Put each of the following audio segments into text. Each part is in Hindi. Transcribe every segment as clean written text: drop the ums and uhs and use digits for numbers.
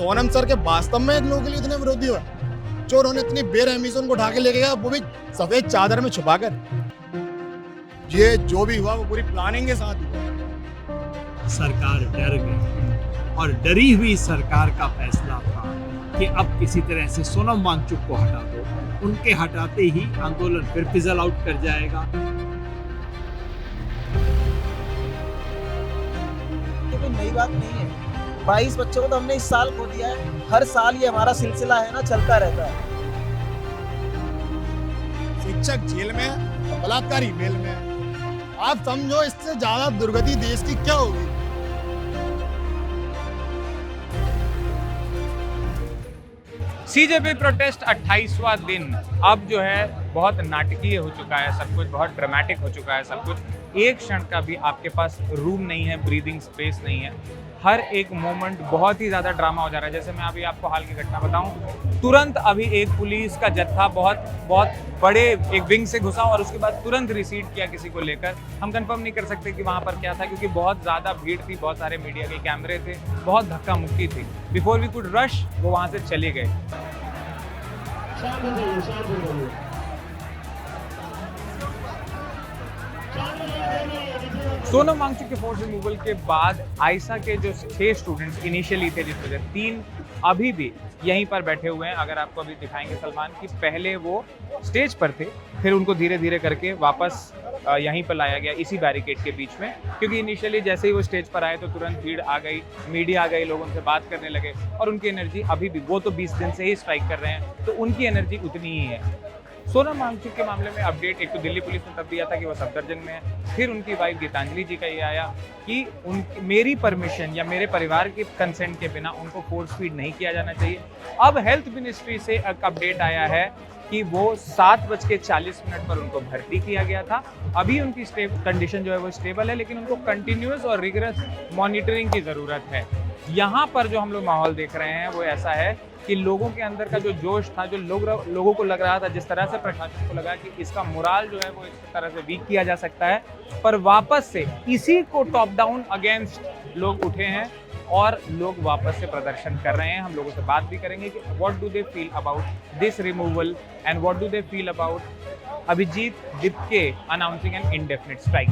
सोनम सर के वास्तव में लोगों के लिए इतने विरोधी हुआ जो उन्होंने इतनी बेरहमी से उनको उठा के लेके गया, वो भी सफेद चादर में छुपाकर। ये जो भी हुआ वो पूरी प्लानिंग के साथ हुआ। सरकार डर गई और डरी हुई सरकार का फैसला था कि अब किसी तरह से सोनम वांगचुक को हटा दो। उनके हटाते ही आंदोलन फिर फिजल आउट कर जाएगा। ये कोई नई बात नहीं है। 22 बच्चों को तो हमने इस साल खो दिया है। हर साल ये हमारा सिलसिला है ना, चलता रहता है। शिक्षक जेल में है, बलात्कारी जेल में है। आप समझो इससे ज्यादा दुर्गति देश की क्या होगी। सीजेपी प्रोटेस्ट 28वां दिन अब जो है बहुत नाटकीय हो चुका है, सब कुछ बहुत ड्रामेटिक हो चुका है, सब कुछ। एक क्षण का भी आपके पास रूम नहीं है, ब्रीदिंग स्पेस नहीं है। हर एक मोमेंट बहुत ही ज़्यादा ड्रामा हो जा रहा है। जैसे मैं अभी आपको हाल की घटना बताऊं, तुरंत अभी एक पुलिस का जत्था बहुत बड़े एक विंग से घुसा और उसके बाद तुरंत रिसीड किया किसी को लेकर। हम कंफर्म नहीं कर सकते कि वहाँ पर क्या था, क्योंकि बहुत ज़्यादा भीड़ थी, बहुत सारे मीडिया के कैमरे थे, बहुत धक्का मुक्की थी। बिफोर वी कुड रश वो वहाँ से चले गए। सोनम वांगचुक के फोर्स रिमूवल के बाद आयशा के जो 6 स्टूडेंट्स इनिशियली थे, जिसमें से 3 अभी भी यहीं पर बैठे हुए हैं। अगर आपको अभी दिखाएंगे सलमान कि पहले वो स्टेज पर थे, फिर उनको धीरे धीरे करके वापस यहीं पर लाया गया, इसी बैरिकेड के बीच में, क्योंकि इनिशियली जैसे ही वो स्टेज पर आए तो तुरंत भीड़ आ गई, मीडिया आ गई, लोग उनसे बात करने लगे और उनकी एनर्जी अभी भी, वो तो 20 दिन से ही स्ट्राइक कर रहे हैं तो उनकी एनर्जी उतनी ही है। सोनम वांगचुक के मामले में अपडेट एक तो दिल्ली पुलिस ने तब दिया था कि वो सफदरजंग में है, फिर उनकी वाइफ गीतांजलि जी का ये आया कि मेरी परमिशन या मेरे परिवार के कंसेंट के बिना उनको फोर्स फीड नहीं किया जाना चाहिए। अब हेल्थ मिनिस्ट्री से एक अपडेट आया है कि वो 7:40 पर उनको भर्ती किया गया था। अभी उनकी कंडीशन जो है वो स्टेबल है, लेकिन उनको कंटिन्यूअस और रिगरस मॉनिटरिंग की ज़रूरत है। यहाँ पर जो हम लोग माहौल देख रहे हैं वो ऐसा है कि लोगों के अंदर का जो जोश था, जो लोगों को लग रहा था, जिस तरह से प्रशासन को लगा कि इसका मोराल जो है वो इस तरह से वीक किया जा सकता है, पर वापस से इसी को टॉप डाउन अगेंस्ट लोग उठे हैं और लोग वापस से प्रदर्शन कर रहे हैं। हम लोगों से बात भी करेंगे कि what do they feel about this removal and what do they feel about Abhijit Dipke announcing an indefinite strike.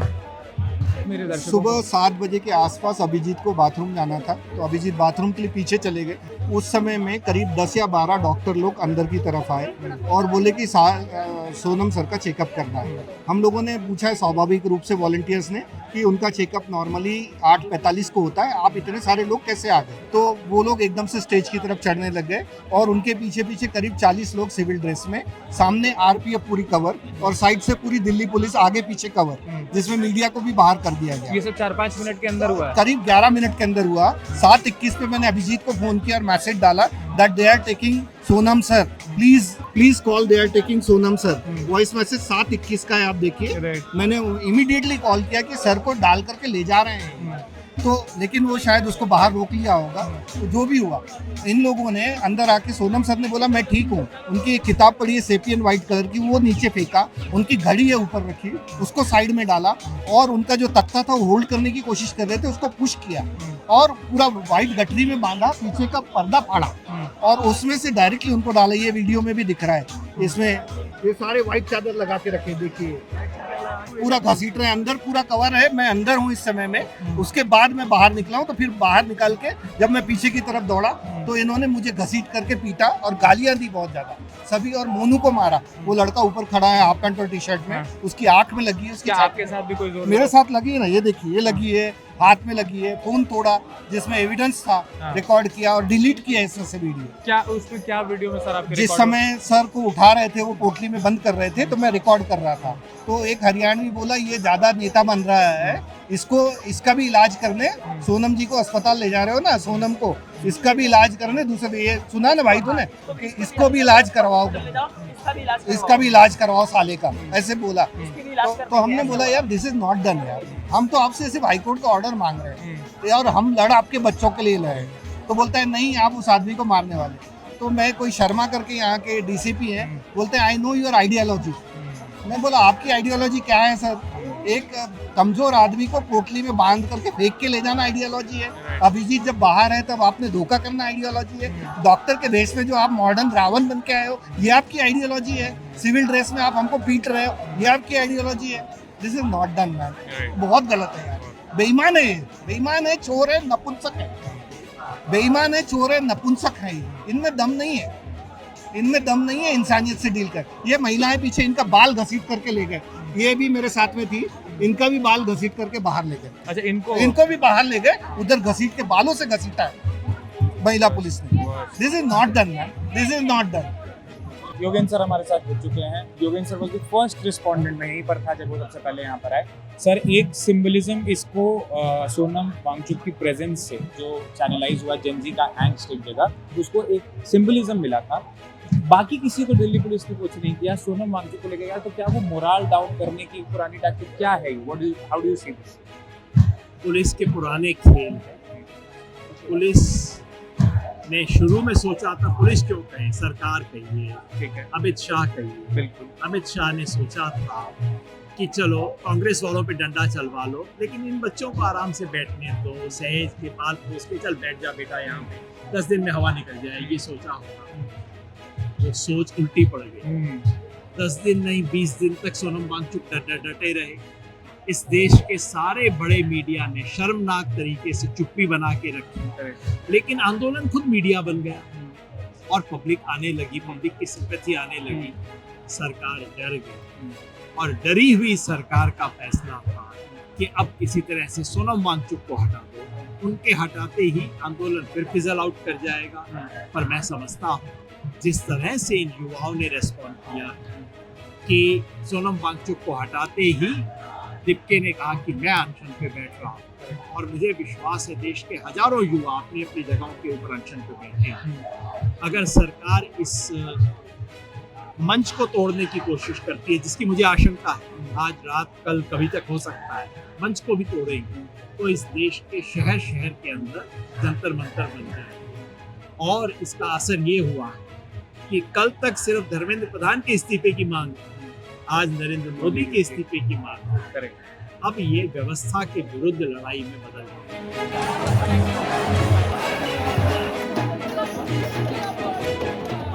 सुबह 7 बजे के आसपास अभिजीत को बाथरूम जाना था, तो अभिजीत बाथरूम के लिए पीछे चले गए। उस समय में करीब 10 या 12 डॉक्टर लोग अंदर की तरफ आए और बोले कि सोनम सर का चेकअप करना है। हम लोगों ने पूछा है स्वाभाविक रूप से वॉलंटियर्स ने कि उनका चेकअप नॉर्मली 8:45 को होता है, आप इतने सारे लोग कैसे आ गए? तो वो लोग एकदम से स्टेज की तरफ चढ़ने लग गए और उनके पीछे पीछे करीब 40 लोग सिविल ड्रेस में, सामने आरपीएफ पूरी कवर और साइड से पूरी दिल्ली पुलिस आगे पीछे कवर, जिसमें मीडिया को भी बाहर कर दिया गया। ये सब 4-5 मिनट के अंदर हुआ, करीब 11 मिनट के अंदर हुआ। 7:21 पे मैंने अभिजीत को फोन किया और मैसेज डाला that they are taking Sonam sir, please call, they are taking Sonam sir. Voice message 7:21 का है, आप देखिए। मैंने इमीडिएटली कॉल किया कि सर को डाल करके ले जा रहे हैं, तो लेकिन वो शायद उसको बाहर रोक लिया होगा। तो जो भी हुआ, इन लोगों ने अंदर आके, सोनम सर ने बोला मैं ठीक हूँ, उनकी एक किताब पढ़ी है सेपियन व्हाइट कलर की, वो नीचे फेंका, उनकी घड़ी है ऊपर रखी, उसको साइड में डाला और उनका जो तख्ता था वो होल्ड करने की कोशिश कर रहे थे, उसको पुश किया और पूरा व्हाइट गठरी में बांधा, पीछे का पर्दा फाड़ा और उसमें से डायरेक्टली उनको डाला। ये वीडियो में भी दिख रहा है, इसमें ये सारे व्हाइट चादर लगा के रखे, देखिए पूरा घसीट रहे हैं, अंदर पूरा कवर है। मैं अंदर हूँ इस समय में, उसके बाद मैं बाहर निकला हूँ, तो फिर बाहर निकाल के जब मैं पीछे की तरफ दौड़ा तो इन्होंने मुझे घसीट करके पीटा और गालियां दी बहुत ज्यादा सभी, और मोनू को मारा। वो लड़का ऊपर खड़ा है हाफ पैंट और टी शर्ट में, उसकी आंख में लगी है, उसकी आपके साथ भी कोई जोर? मेरे साथ लगी है ना, ये देखिए, ये लगी है, हाथ में लगी है, फोन तोड़ा जिसमें एविडेंस था, रिकॉर्ड किया और डिलीट किया इसमें से वीडियो। क्या उसमें क्या वीडियो में सर आपके जिस समय सर को उठा रहे थे, वो पोटली में बंद कर रहे थे, तो मैं रिकॉर्ड कर रहा था। तो एक हरियाणवी बोला ये ज्यादा नेता बन रहा है, इसका भी इलाज करने, सोनम जी को अस्पताल ले जा रहे हो ना, सोनम को इसका भी इलाज करने, दूसरे ये सुना ना भाई तूने, इसको भी इलाज करवाओ, इसका भी इलाज करवाओ साले का, ऐसे बोला। तो हमने बोला यार दिस इज नॉट डन यार, हम तो आपसे सिर्फ हाईकोर्ट का ऑर्डर मांग रहे हैं और हम लड़ आपके बच्चों के लिए लड़े। तो बोलता है नहीं, आप उस आदमी को मारने वाले। तो मैं कोई शर्मा करके यहाँ के डीसीपी हैं, बोलते हैं आई नो योर आइडियोलॉजी। मैं बोला आपकी आइडियोलॉजी क्या है सर? एक कमजोर आदमी को पोटली में बांध करके फेंक के ले जाना आइडियोलॉजी है। अभिजीत जब बाहर है तब आपने धोखा करना आइडियोलॉजी है। डॉक्टर के ड्रेस में जो आप मॉडर्न रावण बन के आए हो, ये आपकी आइडियोलॉजी है। सिविल ड्रेस में आप हमको पीट रहे हो, ये आपकी आइडियोलॉजी है। This is not done man, बहुत गलत है यार। बेईमान है, बेईमान है, चोर है, नपुंसक है। बेईमान है, चोर है, नपुंसक है। इनमें दम नहीं है, इनमें दम नहीं है इंसानियत से डील कर। ये महिलाएं पीछे इनका बाल घसीट करके ले गए, ये भी मेरे साथ में थी, इनका भी बाल घसीट करके बाहर ले गए। अच्छा, इनको भी बाहर ले गए, उधर घसीट के बालों से घसीटा है महिला पुलिस ने। This is not done man, this is not done. Yogendra sir हमारे साथ जुड़ चुके हैं। Yogendra sir was the first respondent, में यहीं पर था जब वो सबसे पहले यहाँ पर आए। सर, एक सिंबलिज्म इसको सोनम वांगचुक की प्रेजेंस से जो चैनलाइज हुआ जेनजी का एंग्स्ट एक जगह, उसको एक सिंबलिज्म मिला था। बाकी किसी को दिल्ली पुलिस ने कुछ नहीं किया, सोनम वांगचुक को लेके गया, तो क्या वो मोरल डाउन करने की पुरानी टैक्टिक क्या है? How do you see this? Police के पुराने खेल हैं। पुलिस ने शुरू में सोचा था, पुलिस क्यों कहे, सरकार कहिए, ठीक है, अमित शाह कहिए। बिल्कुल। अमित शाह ने सोचा था कि चलो कांग्रेस वालों पे डंडा चलवा लो, लेकिन इन बच्चों को आराम से बैठने दो, सहेज के पाल पोस के, चल बैठ जा बेटा यहाँ पे, 10 दिन में हवा निकल जाएगी, सोचा होगा। वो सोच उल्टी पड़ गई। 10 दिन नहीं, 20 दिन तक सोनम वांगचुक डटे रहे। इस देश के सारे बड़े मीडिया ने शर्मनाक तरीके से चुप्पी बना के रखी, लेकिन आंदोलन खुद मीडिया बन गया और पब्लिक आने लगी, पब्लिक की सिंपैथी आने लगी। सरकार डर गई और डरी हुई सरकार का फैसला था कि अब किसी तरह से सोनम वांगचुक को हटा दो। उनके हटाते ही आंदोलन फिर फिजल आउट कर जाएगा। पर मैं समझता हूँ जिस तरह से इन युवाओं ने रेस्पॉन्ड किया कि सोनम वांगचुक को हटाते ही दिप्के ने कहा कि मैं अनशन पे बैठ रहा हूँ, और मुझे विश्वास है देश के हजारों युवा अपनी अपनी जगहों के ऊपर अनशन पे बैठे हैं। अगर सरकार इस मंच को तोड़ने की कोशिश करती है, जिसकी मुझे आशंका है, आज रात कल कभी तक हो सकता है, मंच को भी तोड़ेगी, तो इस देश के शहर शहर के अंदर जंतर मंतर बन जाए। और इसका असर ये हुआ कि कल तक सिर्फ धर्मेंद्र प्रधान के इस्तीफे की मांग, आज नरेंद्र मोदी के इस्तीफे की मांग करें। अब ये व्यवस्था के विरुद्ध लड़ाई में बदल गई।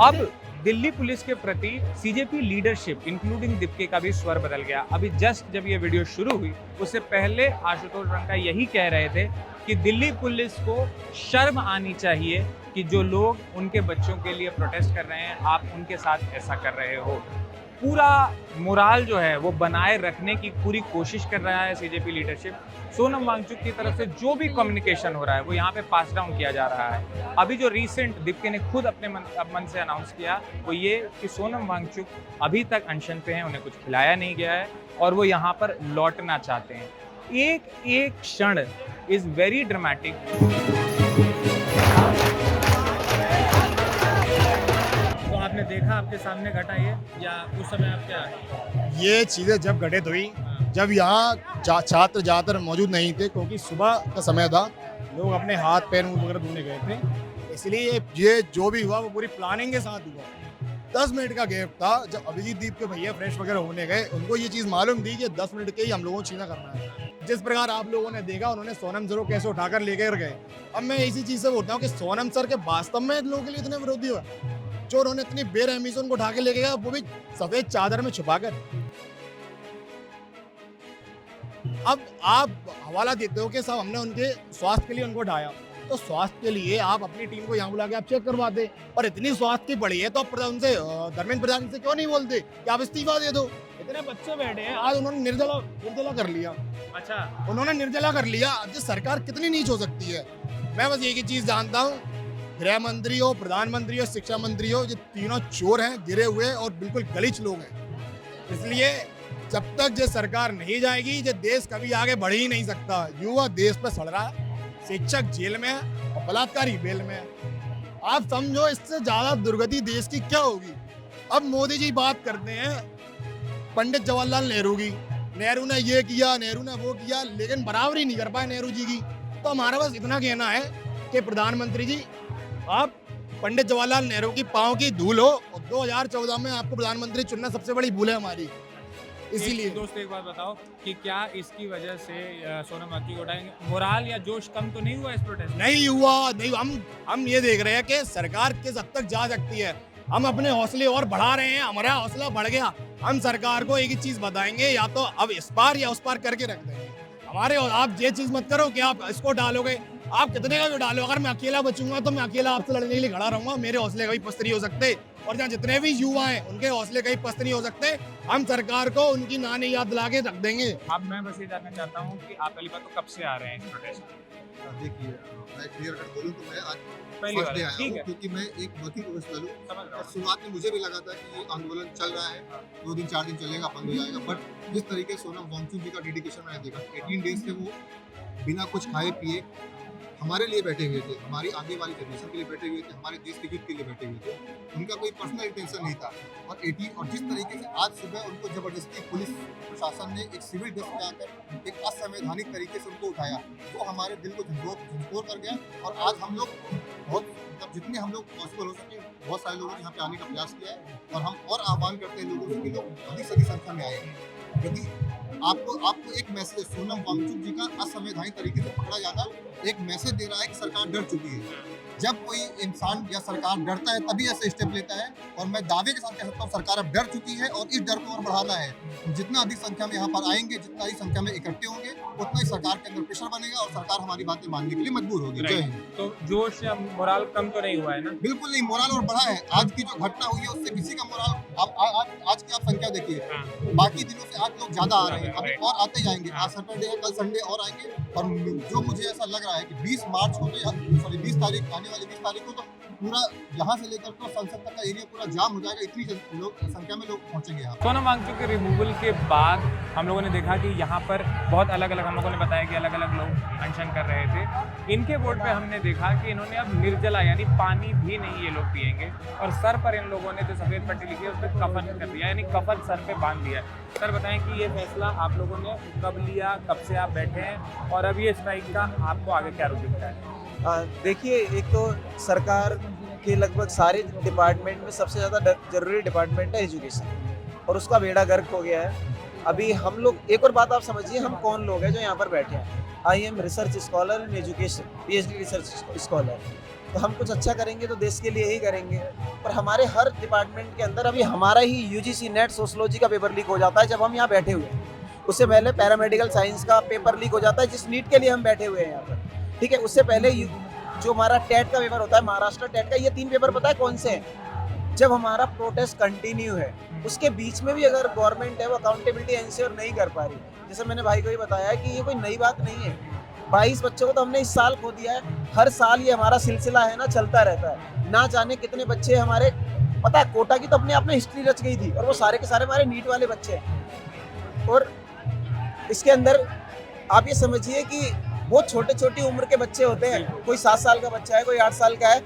अब दिल्ली पुलिस के प्रति सीजेपी लीडरशिप इंक्लूडिंग दिप्के का भी स्वर बदल गया। अभी जस्ट जब ये वीडियो शुरू हुई, उससे पहले आशुतोष रंका यही कह रहे थे कि दिल्ली पुलिस को शर्म आनी चाहिए कि जो लोग उनके बच्चों के लिए प्रोटेस्ट कर रहे हैं, आप उनके साथ ऐसा कर रहे हो। पूरा मोराल जो है वो बनाए रखने की पूरी कोशिश कर रहा है सीजेपी लीडरशिप। सोनम वांगचुक की तरफ से जो भी कम्युनिकेशन हो रहा है वो यहाँ पे पास डाउन किया जा रहा है। अभी जो रिसेंट दिप्के ने खुद अपने मन से अनाउंस किया वो ये कि सोनम वांगचुक अभी तक अनशन पे हैं, उन्हें कुछ खिलाया नहीं गया है और वो यहाँ पर लौटना चाहते हैं। एक एक क्षण इज वेरी ड्रामेटिक। आपने देखा, आपके सामने घटा ये, या उस समय आप क्या? ये चीज़ें जब घटित हुई, जब यहाँ छात्र ज़्यादातर मौजूद नहीं थे, क्योंकि सुबह का समय था, लोग अपने हाथ पैर मुंह वगैरह धोने गए थे, इसलिए ये जो भी हुआ वो पूरी प्लानिंग के साथ हुआ। 10 मिनट का गैप था, जब अभिजीत दीप के भैया फ्रेश वगैरह होने गए, उनको ये चीज़ मालूम थी कि 10 मिनट के ही हम लोगों को छीना करना है। जिस प्रकार आप लोगों ने देखा, उन्होंने सोनम सर को कैसे उठाकर लेकर गए। अब मैं इसी चीज़ से बोलता हूँ कि सोनम सर के वास्तव में लोगों के लिए इतने विरोधी हुआ, जो उन्होंने इतनी बेरहमी से उनको उठा के लेके गया, वो भी सफेद चादर में छुपाकर। अब आप हवाला देते हो कि साहब हमने उनके स्वास्थ्य के लिए उनको उठाया, तो स्वास्थ्य के लिए आप अपनी टीम को यहाँ बुला के आप चेक करवाते, और इतनी स्वास्थ्य की बड़ी है तो आप उनसे धर्मेंद्र प्रधान से क्यों नहीं बोलते कि आप इस्तीफा दे दो? इतने बच्चे बैठे हैं, आज उन्होंने निर्जला कर लिया। अच्छा, उन्होंने निर्जला कर लिया। अब ये सरकार कितनी नीच हो सकती है? मैं बस एक ही चीज जानता हूँ, गृह मंत्री हो, प्रधानमंत्री हो, शिक्षा मंत्री हो, ये तीनों चोर हैं, गिरे हुए और बिल्कुल गलीच लोग हैं। इसलिए जब तक ये सरकार नहीं जाएगी, ये देश कभी आगे बढ़ ही नहीं सकता। युवा देश पे सड़ रहा है, शिक्षक जेल में है और बलात्कारी बेल में है। आप समझो इससे ज्यादा दुर्गति देश की क्या होगी? अब मोदी जी बात करते हैं पंडित जवाहरलाल नेहरू की, नेहरू ने ये किया, नेहरू ने वो किया, लेकिन बराबरी नहीं कर पाए नेहरू जी की। तो हमारा बस इतना कहना है कि प्रधानमंत्री जी, आप पंडित जवाहरलाल नेहरू की पाँव की धूल हो, और 2014 में आपको प्रधानमंत्री चुनना सबसे बड़ी भूल है हमारी। इसीलिए दोस्त एक बात बताओ कि क्या इसकी वजह से सोनम वांगचुक को उठाएंगे, मोराल या जोश कम तो नहीं हुआ इस प्रोटेस्ट? नहीं हुआ, नहीं। हम ये देख रहे हैं कि सरकार किस हद तक जा सकती है। हम अपने हौसले और बढ़ा रहे हैं, हमारा हौसला बढ़ गया। हम सरकार को एक ही चीज बताएंगे, या तो अब इस पार या उस पार करके रख देंगे हमारे। आप ये चीज मत करो कि आप इसको डालोगे, आप कितने का भी डालो, अगर मैं अकेला बचूंगा तो मैं अकेला आपसे लड़ने के लिए खड़ा रहूंगा। मेरे हौसले कभी पस्त नहीं हो सकते, और जहाँ जितने भी युवा हैं उनके हौसले कहीं पस्त नहीं हो सकते। हम सरकार को उनकी नानी याद दिला के रख देंगे। अब मैं बस ये जानना चाहता हूँ कि आप पहली बात तो कब से आ रहे हैं इस प्रोटेस्ट में? देखिए, मैं क्लियर कट बोलूँ तो मैं आज पहली फर्स्ट बार डे है, आया ठीक हूँ, है, क्योंकि मैं एक वर्किंग प्रोफेशनल हूँ। समझ रहा और हूँ। शुरुआत में मुझे भी लगा था कि ये आंदोलन चल रहा है, 2 दिन 4 दिन चलेगा, बंद हो जाएगा। बट जिस तरीके से सोनम वांगचुक जी का डेडिकेशन मैंने देखा, 18 डेज से वो बिना कुछ खाए पिए हमारे लिए बैठे हुए थे, हमारी आगे वाली जनरेशन के लिए बैठे हुए थे, हमारे देश के हित के लिए बैठे हुए थे। उनका कोई पर्सनल इंटेंशन नहीं था। और जिस तरीके से आज सुबह उनको जबरदस्ती पुलिस प्रशासन ने एक सिविल ड्रेस में आकर एक असंवैधानिक तरीके से उनको उठाया, वो हमारे दिल को झंझोर कर गया। और आज हम लोग बहुत, मतलब जितने हम लोग पॉसिबल हो सके, बहुत सारे लोगों ने यहाँ पे आने का प्रयास किया है। और हम और आह्वान करते हैं लोगों से कि लोग अधिक से अधिक संख्या में आए, क्योंकि आपको एक मैसेज, सोनम वांगचुक जी का असंवैधानिक तरीके से पकड़ा जाना एक मैसेज दे रहा है कि सरकार डर चुकी है। जब कोई इंसान या सरकार डरता है तभी ऐसे स्टेप लेता है। और मैं दावे के साथ कह सकता हूँ, सरकार अब डर चुकी है और इस डर को और बढ़ाना है। जितना अधिक संख्या में यहाँ पर आएंगे, जितना अधिक संख्या में इकट्ठे होंगे, उतना ही सरकार के अंदर प्रेशर बनेगा और सरकार हमारी बातें मानने के लिए मजबूर होगी। जय हिंद। तो जोश या मोराल कम तो नहीं हुआ है ना? बिल्कुल नहीं, मोराल और बढ़ा है। आज की जो घटना हुई है उससे किसी का मोराल, आज की आप संख्या देखिए, बाकी दिनों से आज लोग ज्यादा आ रहे हैं, अभी और आते जाएंगे। आज सैटरडे है, कल संडे और आएंगे। और जो मुझे ऐसा लग रहा है कि 20 मार्च को तो, सॉरी 20 तारीख, आने वाली 20 तारीख को तो पूरा यहाँ से लेकर तो संसद तक का एरिया पूरा जाम हो जाएगा। इतनी संख्या में लोग पहुंचेंगे यहाँ। सोनम वांगचुक के रिमूवल के बाद हम लोगों ने देखा कि यहाँ पर बहुत अलग अलग, हम लोगों ने बताया कि अलग अलग लोग अनशन कर रहे थे। इनके बोर्ड पे हमने देखा कि इन्होंने अब निर्जला यानी पानी भी नहीं ये लोग पिएंगे, और सर पर इन लोगों ने जो सफ़ेद पट्टी लिखी है उस पर कफन कर दिया, यानी कफन सर पे बांध दिया है। सर बताएं कि ये फैसला आप लोगों ने कब लिया, कब से आप बैठे हैं, और अब ये स्ट्राइक का आपको आगे क्या रुख दिखता है? देखिए, एक तो सरकार के लगभग सारे डिपार्टमेंट में सबसे ज़्यादा जरूरी डिपार्टमेंट है एजुकेशन, और उसका बेड़ा गर्क हो गया है। अभी हम लोग, एक और बात आप समझिए, हम कौन लोग हैं जो यहाँ पर बैठे हैं। I am research scholar in education, PhD research scholar. तो हम कुछ अच्छा करेंगे तो देश के लिए ही करेंगे। पर हमारे हर डिपार्टमेंट के अंदर अभी हमारा ही UGC नेट सोशोलॉजी का पेपर लीक हो जाता है जब हम यहाँ बैठे हुए हैं। उससे पहले पैरामेडिकल साइंस का पेपर लीक हो जाता है, जिस नीट के लिए हम बैठे हुए हैं यहाँ पर, ठीक है। उससे पहले जो हमारा टेट का पेपर होता है, महाराष्ट्र टेट का, ये 3 पेपर पता है कौन से हैं? जब हमारा प्रोटेस्ट कंटिन्यू है, उसके बीच में भी अगर गवर्नमेंट है वो अकाउंटेबिलिटी इंश्योर नहीं कर पा रही। जैसे मैंने भाई को ही बताया कि ये कोई नई बात नहीं है। 22 बच्चों को तो हमने इस साल खो दिया है। हर साल ये हमारा सिलसिला है ना, चलता रहता है। ना जाने कितने बच्चे हमारे, पता है, कोटा की तो अपने आप में हिस्ट्री रच गई थी, और वो सारे के सारे हमारे नीट वाले बच्चे हैं। और इसके अंदर आप ये समझिए कि बहुत छोटे छोटी उम्र के बच्चे होते हैं। कोई 7 साल का बच्चा है, कोई 8 साल का है।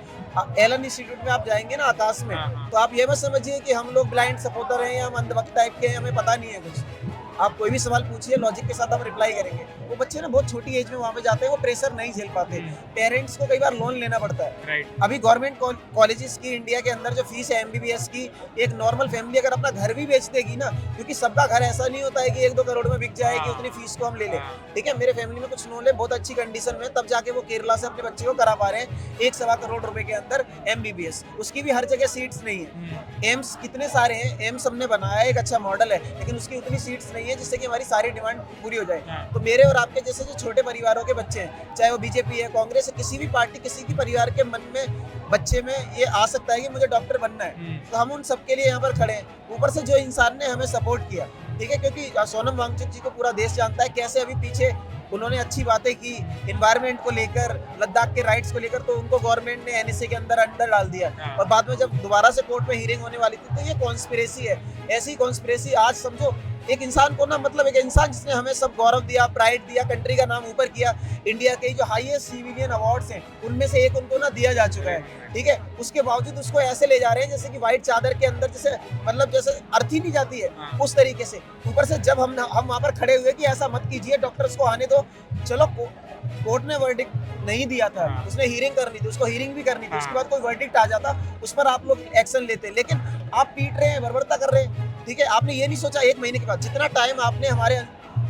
एलन इंस्टीट्यूट में आप जाएंगे ना, आकाश में, तो आप ये मत समझिए कि हम लोग ब्लाइंड सपोर्टर हैं या हम अंधभक्त टाइप के हैं, हमें पता नहीं है कुछ। आप कोई भी सवाल पूछिए, लॉजिक के साथ हम रिप्लाई करेंगे। वो बच्चे ना बहुत छोटी एज में वहाँ पे जाते हैं, वो प्रेशर नहीं झेल पाते। पेरेंट्स को कई बार लोन लेना पड़ता है। अभी गवर्नमेंट कॉलेजेस की इंडिया के अंदर जो फीस है MBBS की, एक नॉर्मल फैमिली अगर अपना घर भी बेच देगी ना, क्योंकि सबका घर ऐसा नहीं होता है कि 1-2 करोड़ में बिक जाए कि उतनी फीस को हम ले लें, ठीक है। मेरे फैमिली में कुछ लोग हैं बहुत अच्छी कंडीशन में, तब जाके वो केरला से अपने बच्चे को करा पा रहे हैं 1-1.25 करोड़ रुपए के अंदर MBBS। उसकी भी हर जगह सीट्स नहीं है। एम्स कितने सारे हैं, एम्स हमने बनाया, एक अच्छा मॉडल है, लेकिन उसकी उतनी सीट्स नहीं है जिससे कि हमारी सारी डिमांड पूरी हो जाए। तो मेरे और आपके जैसे जो छोटे परिवारों के बच्चे हैं, चाहे वो BJP है, कांग्रेस है, किसी भी पार्टी, किसी भी परिवार के मन में, बच्चे में ये आ सकता है कि मुझे डॉक्टर बनना है, तो हम उन सबके लिए यहाँ पर खड़े हैं। ऊपर से जो इंसान ने हमें सपोर्ट किया, ठीक है, क्योंकि सोनम वांगचुक जी को पूरा देश जानता है, कैसे अभी पीछे उन्होंने अच्छी बातें की एनवायरनमेंट को लेकर, लद्दाख के राइट्स को लेकर, तो उनको गवर्नमेंट ने NSA के अंदर डाल दिया। और बाद में जब दोबारा से कोर्ट में हियरिंग होने वाली थी, तो ये कॉन्स्पिरेसी है। ऐसी कॉन्स्पिरेसी आज समझो, एक इंसान को ना, मतलब एक इंसान जिसने हमें सब गौरव दिया, प्राइड दिया, कंट्री का नाम ऊपर किया, इंडिया के जो हाईएस्ट सिविलियन अवार्ड्स हैं उनमें से एक उनको ना दिया जा चुका है, ठीक है। उसके बावजूद उसको ऐसे ले जा रहे हैं जैसे कि व्हाइट चादर के अंदर, जैसे मतलब जैसे अर्थी नहीं जाती है उस तरीके से। ऊपर से जब हम वहाँ पर खड़े हुए कि ऐसा मत कीजिए, डॉक्टर्स को आने दो, चलो कोर्ट ने वर्डिक्ट नहीं दिया था, उसने हियरिंग करनी थी, उसको हियरिंग भी करनी थी, उसके बाद कोई वर्डिक्ट आ जाता, उस पर आप लोग एक्शन लेते। लेकिन आप पीट रहे हैं, बर्बरता कर रहे हैं, ठीक है। आपने ये नहीं सोचा 1 महीने के बाद, जितना टाइम आपने हमारे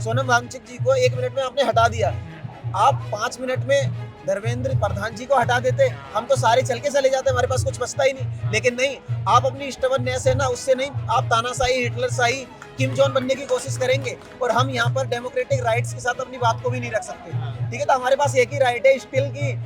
सोनम वांगचुक जी को 1 मिनट में आपने हटा दिया, आप 5 मिनट में धर्मेंद्र प्रधान जी को हटा देते, हम तो सारे चल के चले जाते, हमारे पास कुछ बचता ही नहीं। लेकिन नहीं, आप अपनी स्टबर्ननेस है ना, उससे नहीं, आप तानाशाही, हिटलरशाही, किम जॉन बनने की कोशिश करेंगे, और हम यहाँ पर डेमोक्रेटिक राइट्स के साथ अपनी बात को भी नहीं रख सकते, ठीक है। तो हमारे पास एक ही राइट है स्टिल की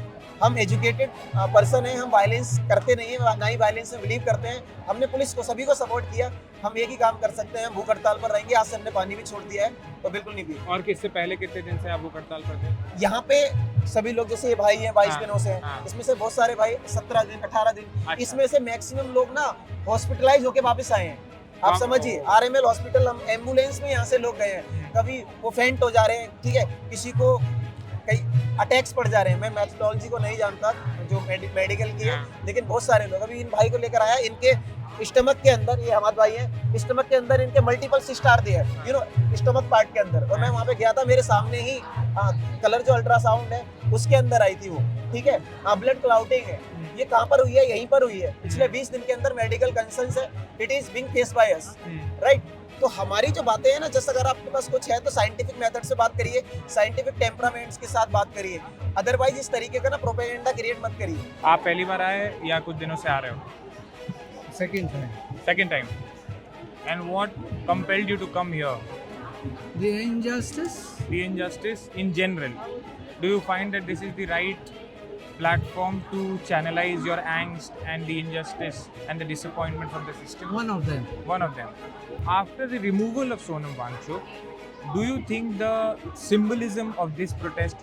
हम एजुकेटेड पर्सन हैं, हम वायलेंस करते नहीं हैं, ना ही वायलेंस में बिलीव करते हैं। हमने पुलिस को, सभी को सपोर्ट किया, हम एक ही काम कर सकते हैं, भूख हड़ताल पर रहेंगे। आज से हमने पानी भी छोड़ दिया है, तो बिल्कुल नहीं पिए। और किससे पहले कितने दिन से आप भूख हड़ताल पर थे? यहाँ पे सभी लोग, जैसे ये भाई हैं 22 हाँ, दिनों से हैं, हाँ। इसमें से बहुत सारे भाई 17 दिन 18 दिन, अच्छा। इसमें से मैक्सिमम लोग ना हॉस्पिटलाइज होके वापस आए हैं। आप हाँ। समझिए, आरएमएल हॉस्पिटल, हम एम्बुलेंस में यहाँ से लोग गए हैं, कभी वो फेंट हो जा रहे हैं, ठीक है, किसी को कई अटैक्स पड़ जा रहे हैं। मैं मैथोलॉजी को नहीं जानता जो मेडिकल की है, हाँ। लेकिन बहुत सारे लोग, अभी इन भाई को लेकर आया, इनके स्टमक के अंदर, ये हमारे भाई हैं, स्टमक के अंदर इनके मल्टीपल सिस्टार दिए, यू नो, स्टमक पार्ट के अंदर। और मैं वहाँ पे गया था, मेरे सामने ही कलर जो अल्ट्रासाउंड है उसके अंदर आई थी वो, ठीक है। ब्लड क्लाउटिंग है, ये कहाँ पर हुई है? यहीं पर हुई है। पिछले 20 दिन के अंदर मेडिकल कंसर्न्स है, it is being faced by us, right. तो हमारी जो बातें हैं ना, जैसे अगर आपके पास कुछ है तो साइंटिफिक मेथड से बात करिए, साइंटिफिक टेम्परामेंट्स के साथ बात करिए, अदरवाइज इस तरीके का ना प्रोपेगेंडा क्रिएट मत करिए। आप पहली बार आए या कुछ दिनों से आ रहे हो? Second time. Second time. And what compelled you to come here? The injustice. The injustice in general. Do you find that this is the right platform to channelize your angst and the injustice and the disappointment from the system? One of them. One of them. After the removal of Sonam Wangchuk, do you think the symbolism of this protest,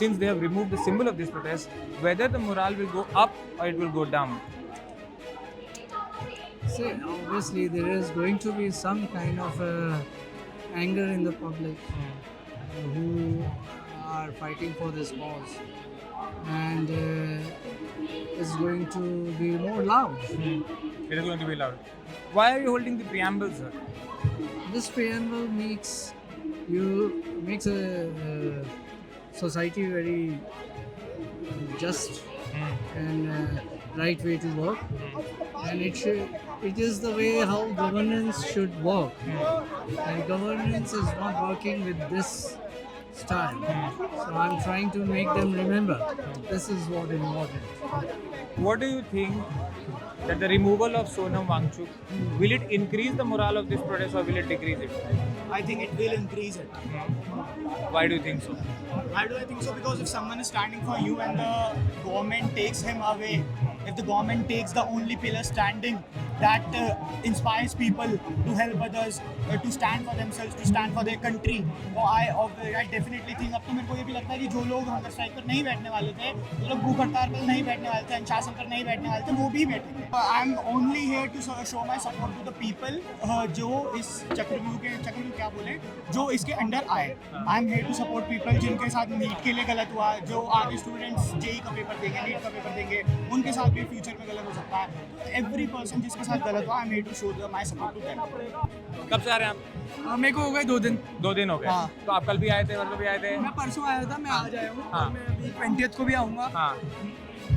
since they have removed the symbol of this protest, whether the morale will go up or it will go down? See, obviously there is going to be some kind of anger in the public who are fighting for this cause, and it's going to be more loud. It is going to be loud. Why are you holding the preamble, sir? This preamble makes a society very just and right way to work, and it is the way how governance should work, and governance is not working with this style. So I'm trying to make them remember this is what is important. What do you think that the removal of Sonam Wangchuk, will it increase the morale of this protest or will it decrease it? I think it will increase it. Why do you think so? Why do I think so? Because if someone is standing for you and the government takes him away, if the government takes the only pillar standing that inspires people to help others, to stand for themselves, to stand for their country, तो I definitely think, अब तो मेरे को ये भी लगता है कि जो लोग हंगर स्ट्राइक पर नहीं बैठने वाले थे, जो लोग भूख हड़ताल पर नहीं बैठने वाले थे, अनुशासन पर नहीं बैठने वाले थे, वो भी बैठेंगे। I am only here to show my support to the people जो इस चक्रव्यूह क्या बोले, जो इसके अंडर आए। I am here to support people जिनके साथ नीट के लिए गलत हुआ, जो आगे स्टूडेंट्स जेई का पेपर देंगे, नीट का पेपर देंगे, उनके साथ भी फ्यूचर में गलत हो सकता है। तो एवरी पर्सन जिसके साथ गलत हुआ, I am here to show my support to them. कब से आ रहे हैं आप? मेरे को हो गए 2 दिन। 2 दिन हो गए। हाँ। तो आप कल भी आए थे, परसों भी आए थे? मैं परसों आया था, मैं आज आया हूँ, हाँ। और मैं अभी 20th को भी आऊँगा। हाँ।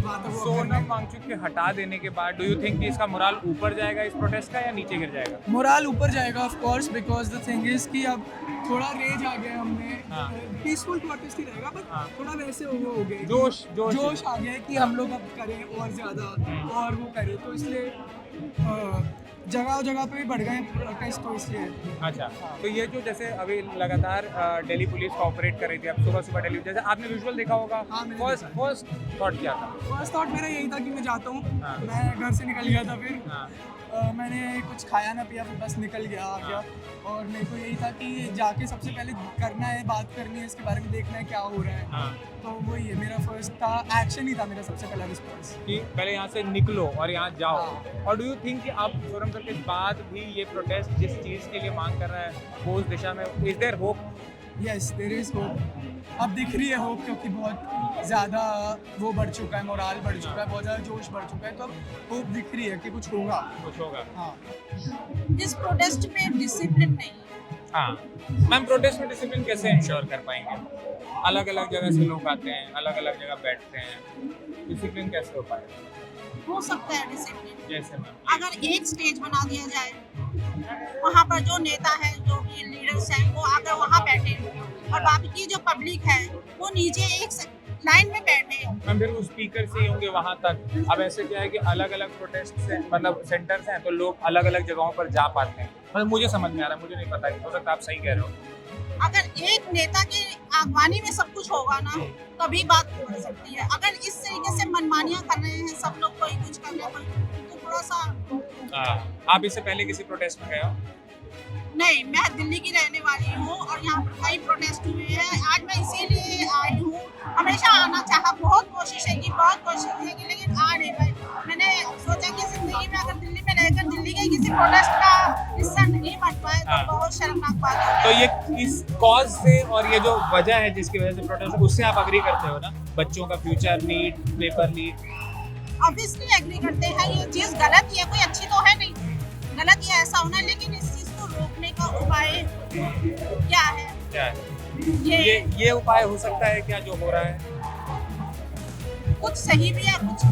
सोनम वांगचुक के हटा देने के बाद डू यू थिंक कि इसका मोराल ऊपर जाएगा इस प्रोटेस्ट का या नीचे गिर जाएगा? मोराल ऊपर जाएगा of course, because the thing is कि अब थोड़ा रेज आ गया हमने, पीसफुल प्रोटेस्ट ही रहेगा, बट थोड़ा वैसे हो गए, जोश आ गया है कि हम लोग अब करें और ज़्यादा और वो करें, तो इसलिए जगह पे भी बढ़ गए प्रोटेस्ट, तो इसलिए। अच्छा, तो ये जो जैसे अभी लगातार दिल्ली पुलिस कोऑपरेट कर रही थी, अब सुबह सुबह दिल्ली, जैसे आपने विजुअल देखा होगा, हाँ, मैंने फर्स्ट थॉट क्या था? फर्स्ट थॉट मेरा यही था कि मैं जाता हूँ, हाँ। मैं घर से निकल गया था, फिर हाँ। मैंने कुछ खाया ना पिया, फिर बस निकल गया, आ गया, और मेरे को यही था कि जाके सबसे पहले करना है, बात करनी है, इसके बारे में देखना है क्या हो रहा है। हाँ। तो वही है, मेरा फर्स्ट था, एक्शन ही था मेरा सबसे पहला रिस्पॉन्स, कि पहले यहाँ से निकलो और यहाँ जाओ। हाँ। और डू यू थिंक कि अब सोनम सर के बाद भी ये प्रोटेस्ट जिस चीज़ के लिए मांग कर रहा है वो उस दिशा में, is there hope? Yes there is hope, अब दिख रही है होप, क्योंकि बहुत ज़्यादा वो बढ़ चुका है, मोराल बढ़ चुका है, बहुत ज़्यादा जोश बढ़ चुका है, तो अब होप दिख रही है कि कुछ होगा। हाँ। इस प्रोटेस्ट में डिसिप्लिन नहीं है। हाँ मैम, प्रोटेस्ट में डिसिप्लिन कैसे इंश्योर कर पाएंगे? अलग अलग जगह से लोग आते हैं, अलग अलग जगह बैठते हैं, डिसिप्लिन कैसे हो पाएगा? हो सकता है डिसिप्लिन। जैसे मैम अगर एक स्टेज बना दिया जाए, वहाँ पर जो नेता है, जो भी लीडर्स हैं, वो आकर वहाँ बैठे और बाकी जो पब्लिक है वो नीचे एक लाइन में बैठे। मैम फिर वो स्पीकर से ही होंगे वहाँ तक। अब ऐसे क्या है कि अलग अलग प्रोटेस्ट से मतलब सेंटर्स हैं, तो लोग अलग अलग जगहों पर जा पाते हैं। मतलब मुझे समझ में आ रहा है, मुझे नहीं पता, हो सकता है आप सही कह रहे हो। अगर एक नेता की आगवानी में सब कुछ होगा ना, तभी बात बन सकती है। अगर इस तरीके से मनमानियां कर रहे हैं सब लोग, कोई कुछ कर रहे हैं, तो थोड़ा सा। आप इससे पहले किसी प्रोटेस्ट में गए हो? नहीं, मैं दिल्ली की रहने वाली हूँ और यहाँ पर कई प्रोटेस्ट हुए हैं। आज मैं इसीलिए आई हूँ। हमेशा आना चाहा, बहुत कोशिश है कि लेकिन आ नहीं पाई। मैंने सोचा कि जिंदगी में अगर दिल्ली में रहकर दिल्ली के किसी प्रोटेस्ट का हिस्सा नहीं बन पाए तो बहुत शर्मनाक बात है। तो ये इस कॉज से और ये जो वजह है जिसकी वजह से प्रोटेस्ट, उससे आप अग्री करते हो ना? बच्चों का future, NEET, paper leak. Obviously agree करते हैं, ये चीज़ गलत ही है, कोई अच्छी तो है नहीं। गलत ही ऐसा होना, लेकिन इस चीज़ को रोकने का उपाय क्या है? क्या है ये उपाय हो सकता है क्या जो हो रहा है? कुछ सही भी है, कुछ